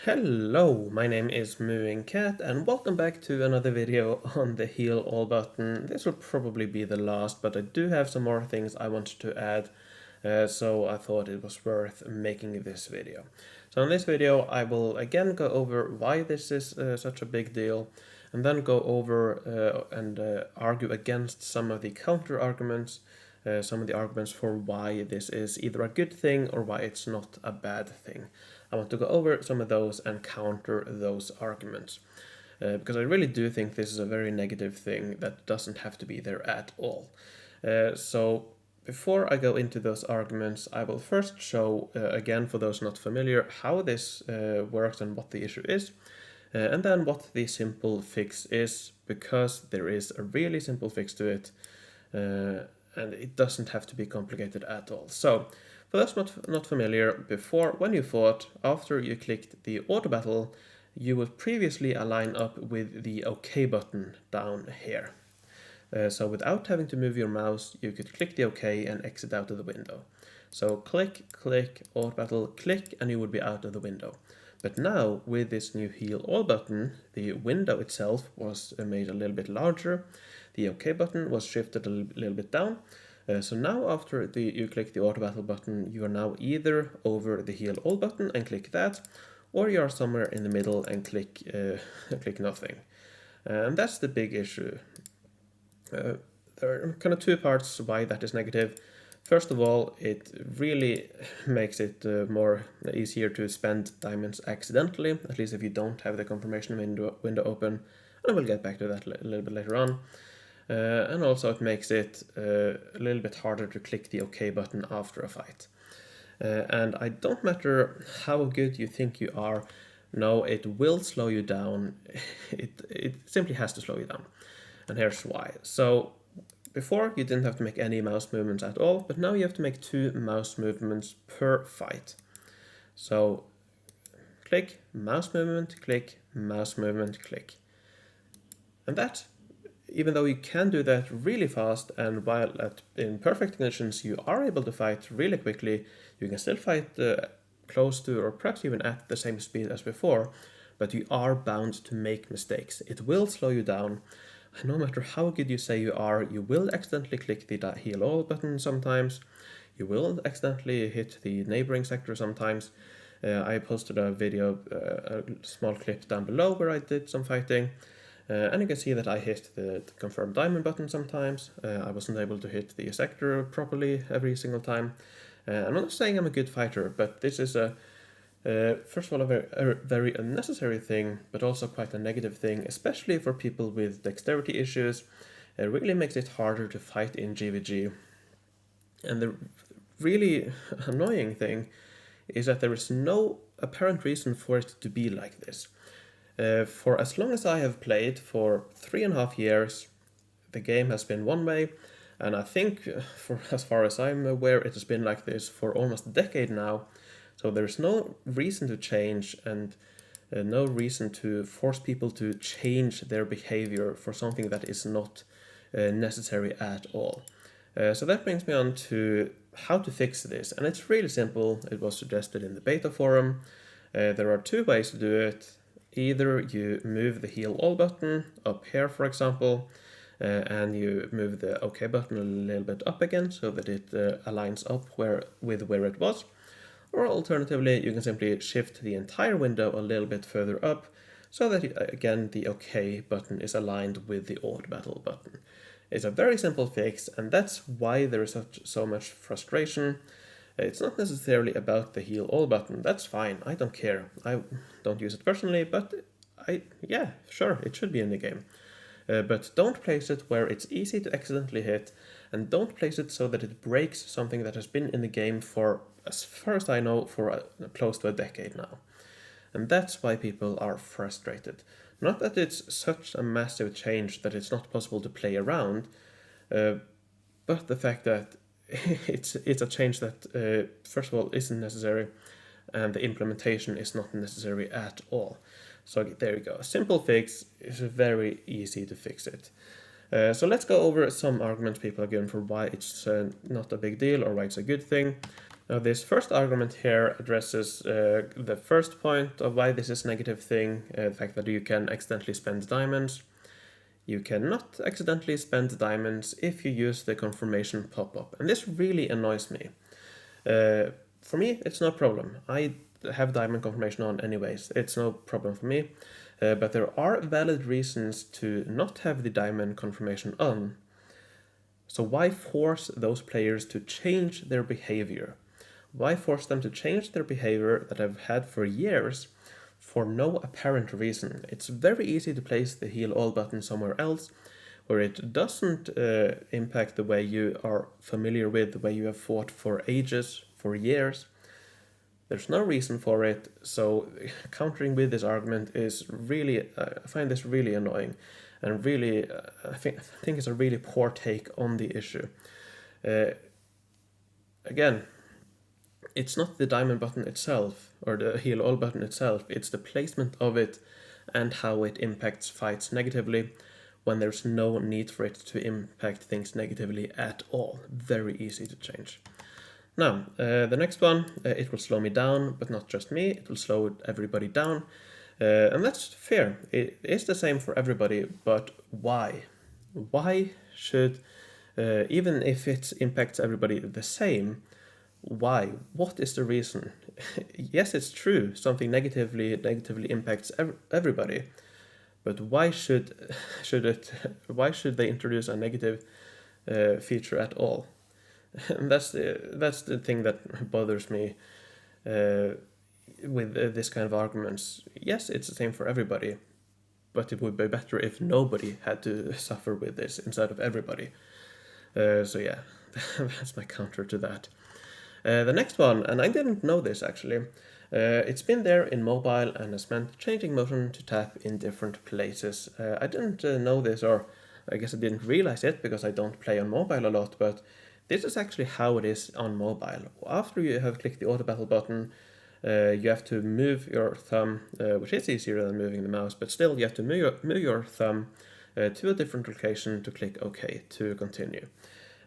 Hello, my name is Mooing Cat and welcome back to another video on the heal all button. This will probably be the last, but I do have some more things I wanted to add, so I thought it was worth making this video. So in this video I will again go over why this is such a big deal, and then go over and argue against some of the counter arguments, some of the arguments for why this is either a good thing or why it's not a bad thing. I want to go over some of those and counter those arguments, because I really do think this is a very negative thing that doesn't have to be there at all. So before I go into those arguments, I will first show, again for those not familiar, how this works and what the issue is, and then what the simple fix is, because there is a really simple fix to it, and it doesn't have to be complicated at all. So for those not familiar, before, when you fought, after you clicked the auto battle, you would previously align up with the OK button down here. So without having to move your mouse, you could click the OK and exit out of the window. So click, click, auto battle, click, and you would be out of the window. But now, with this new heal all button, the window itself was made a little bit larger, the OK button was shifted a little bit down. So now after you click the auto battle button, you are now either over the heal all button and click that, or you are somewhere in the middle and click nothing. And that's the big issue. There are kind of two parts why that is negative. First of all, it really makes it more easier to spend diamonds accidentally, at least if you don't have the confirmation window open, and I will get back to that a little bit later on. And also it makes it a little bit harder to click the OK button after a fight. And I don't matter how good you think you are, no, it will slow you down. It simply has to slow you down. And here's why. So before you didn't have to make any mouse movements at all, but now you have to make 2 mouse movements per fight. So click, mouse movement, click, mouse movement, click. And that, even though you can do that really fast, and while in perfect conditions you are able to fight really quickly, you can still fight close to or perhaps even at the same speed as before, but you are bound to make mistakes. It will slow you down. No matter how good you say you are, you will accidentally click the heal all button sometimes. You will accidentally hit the neighboring sector sometimes. I posted a video, a small clip down below where I did some fighting. And you can see that I hit the confirm diamond button sometimes. I wasn't able to hit the sector properly every single time. I'm not saying I'm a good fighter, but this is first of all a very unnecessary thing, but also quite a negative thing, especially for people with dexterity issues. It really makes it harder to fight in GVG. And the really annoying thing is that there is no apparent reason for it to be like this. For as long as I have played, for 3.5 years, the game has been one way, and I think, for as far as I'm aware, it has been like this for almost a decade now. So there's no reason to change, and no reason to force people to change their behavior for something that is not necessary at all. So that brings me on to how to fix this, and it's really simple. It was suggested in the beta forum. There are 2 ways to do it. Either you move the heal all button up here, for example, and you move the OK button a little bit up again so that it aligns up with where it was. Or alternatively, you can simply shift the entire window a little bit further up so that, again, the OK button is aligned with the auto battle button. It's a very simple fix, and that's why there is so much frustration. It's not necessarily about the heal all button. That's fine. I don't care. I don't use it personally, but yeah, sure, it should be in the game. But don't place it where it's easy to accidentally hit, and don't place it so that it breaks something that has been in the game for, as far as I know, for close to a decade now. And that's why people are frustrated. Not that it's such a massive change that it's not possible to play around, but the fact that it's a change that, first of all, isn't necessary, and the implementation is not necessary at all. So there you go. Simple fix. It's very easy to fix it. So let's go over some arguments people are given for why it's not a big deal or why it's a good thing. Now, this first argument here addresses the first point of why this is a negative thing, the fact that you can accidentally spend diamonds. You cannot accidentally spend diamonds if you use the confirmation pop-up, and this really annoys me. For me, it's no problem. I have diamond confirmation on anyways. It's no problem for me. But there are valid reasons to not have the diamond confirmation on. So why force those players to change their behavior? Why force them to change their behavior that I've had for years for no apparent reason? It's very easy to place the heal all button somewhere else where it doesn't impact the way you are familiar with, the way you have fought for ages, for years. There's no reason for it, so countering with this argument is really, I find this really annoying, and really, I think it's a really poor take on the issue. Again, it's not the diamond button itself, or the heal all button itself, it's the placement of it and how it impacts fights negatively when there's no need for it to impact things negatively at all. Very easy to change. Now, the next one, it will slow me down, but not just me, it will slow everybody down. And that's fair. It is the same for everybody, but why? Why should, even if it impacts everybody the same, why? What is the reason? Yes, it's true, something negatively impacts everybody, but why should they introduce a negative feature at all? And that's the thing that bothers me with this kind of arguments. Yes, it's the same for everybody, but it would be better if nobody had to suffer with this instead of everybody. So yeah, that's my counter to that. The next one, and I didn't know this actually, it's been there in mobile and has meant changing motion to tap in different places. I didn't know this, or I guess I didn't realize it because I don't play on mobile a lot, but this is actually how it is on mobile. After you have clicked the auto battle button, you have to move your thumb, which is easier than moving the mouse, but still you have to move your thumb to a different location to click OK to continue.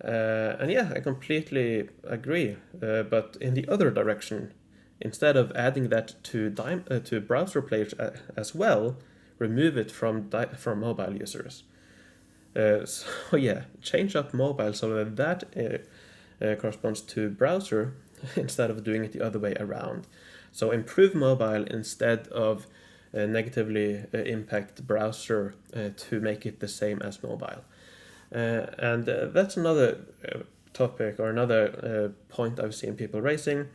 And yeah, I completely agree, but in the other direction, instead of adding that to browser players as well, remove it from mobile users. So yeah, change up mobile so that corresponds to browser instead of doing it the other way around. So improve mobile instead of negatively impact browser to make it the same as mobile. And that's another topic, or another point I've seen people raising,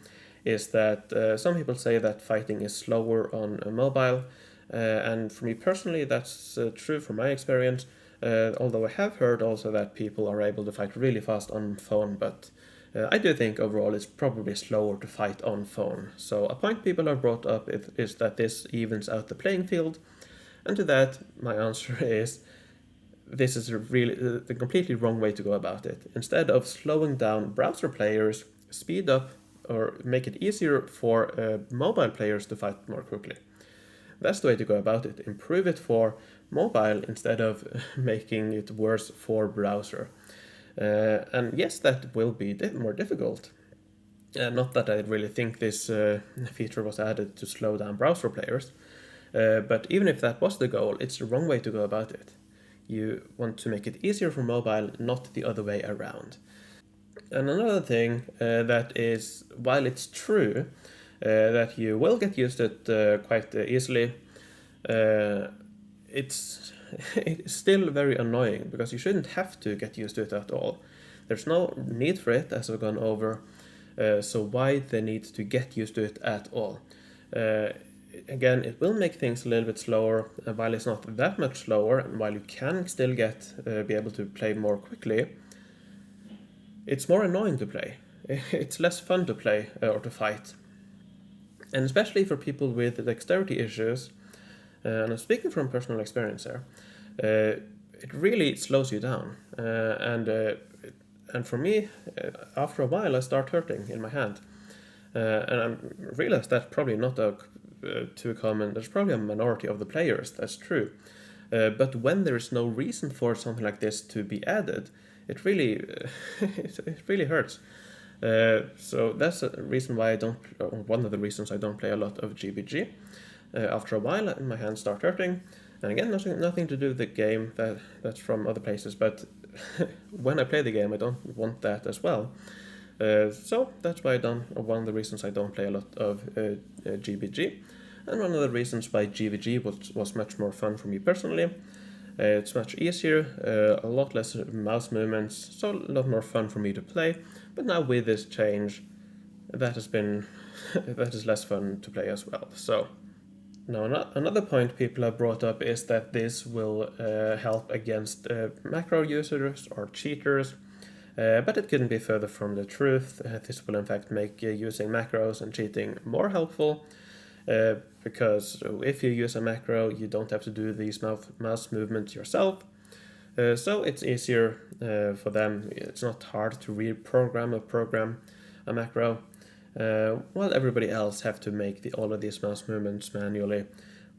is that some people say that fighting is slower on mobile. And for me personally, that's true from my experience. Although I have heard also that people are able to fight really fast on phone, but I do think overall it's probably slower to fight on phone. So a point people have brought up is that this evens out the playing field, and to that my answer is this is really the completely wrong way to go about it. Instead of slowing down browser players, speed up or make it easier for mobile players to fight more quickly. That's the way to go about it. Improve it for mobile instead of making it worse for browser. And yes, that will be more difficult. Not that I really think this feature was added to slow down browser players, but even if that was the goal, it's the wrong way to go about it. You want to make it easier for mobile, not the other way around. And another thing that is, while it's true that you will get used to it quite easily, it's still very annoying because you shouldn't have to get used to it at all. There's no need for it, as we've gone over, so why the need to get used to it at all? Again, it will make things a little bit slower, while it's not that much slower, and while you can still be able to play more quickly, it's more annoying to play. It's less fun to play or to fight. And especially for people with dexterity issues, and I'm speaking from personal experience here, it really slows you down. And for me, after a while, I start hurting in my hand. And I realize that's probably not too common. There's probably a minority of the players, that's true. But when there is no reason for something like this to be added, it really, it really hurts. So that's a reason why I don't, or one of the reasons I don't play a lot of GBG. After a while, my hands start hurting, and again, nothing to do with the game. That's from other places, but when I play the game, I don't want that as well. So that's why I don't. One of the reasons I don't play a lot of GBG, and one of the reasons why GBG was much more fun for me personally. It's much easier, a lot less mouse movements, so a lot more fun for me to play. But now with this change, that has been that is less fun to play as well. So now another point people have brought up is that this will help against macro users or cheaters. But it couldn't be further from the truth. This will in fact make using macros and cheating more helpful, because if you use a macro, you don't have to do these mouse movements yourself. So it's easier for them. It's not hard to reprogram or program a macro, while everybody else have to make all of these mouse movements manually,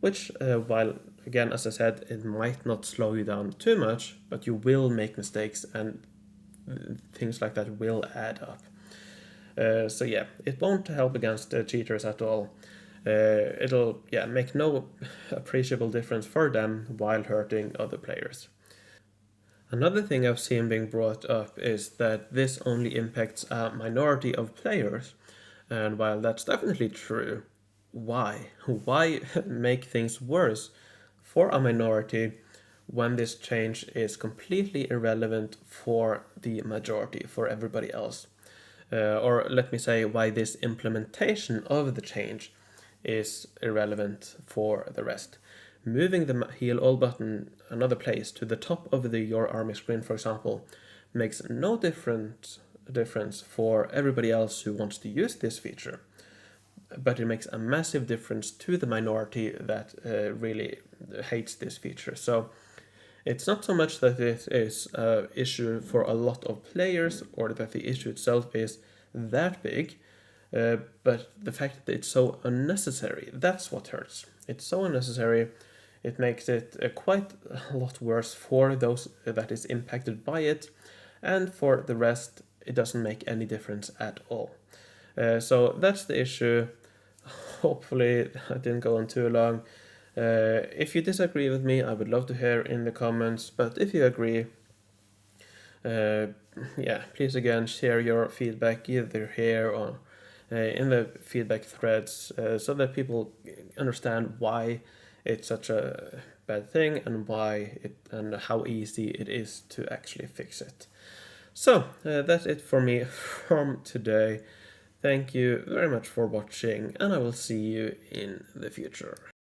which, while again, as I said, it might not slow you down too much, but you will make mistakes and things like that will add up. So yeah, it won't help against cheaters at all. It'll make no appreciable difference for them while hurting other players. Another thing I've seen being brought up is that this only impacts a minority of players, and while that's definitely true, why? Why make things worse for a minority when this change is completely irrelevant for the majority, for everybody else? Or let me say, why this implementation of the change is irrelevant for the rest. Moving the heal all button another place to the top of your army screen, for example, makes no difference for everybody else who wants to use this feature. But it makes a massive difference to the minority that really hates this feature. So it's not so much that it is an issue for a lot of players or that the issue itself is that big, but the fact that it's so unnecessary, that's what hurts. It's so unnecessary, it makes it quite a lot worse for those that is impacted by it, and for the rest, it doesn't make any difference at all. So that's the issue. Hopefully, I didn't go on too long. If you disagree with me, I would love to hear in the comments. But if you agree, uh, yeah, please again share your feedback either here or in the feedback threads, so that people understand why it's such a bad thing and why it and how easy it is to actually fix it. So that's it for me from today. Thank you very much for watching, and I will see you in the future.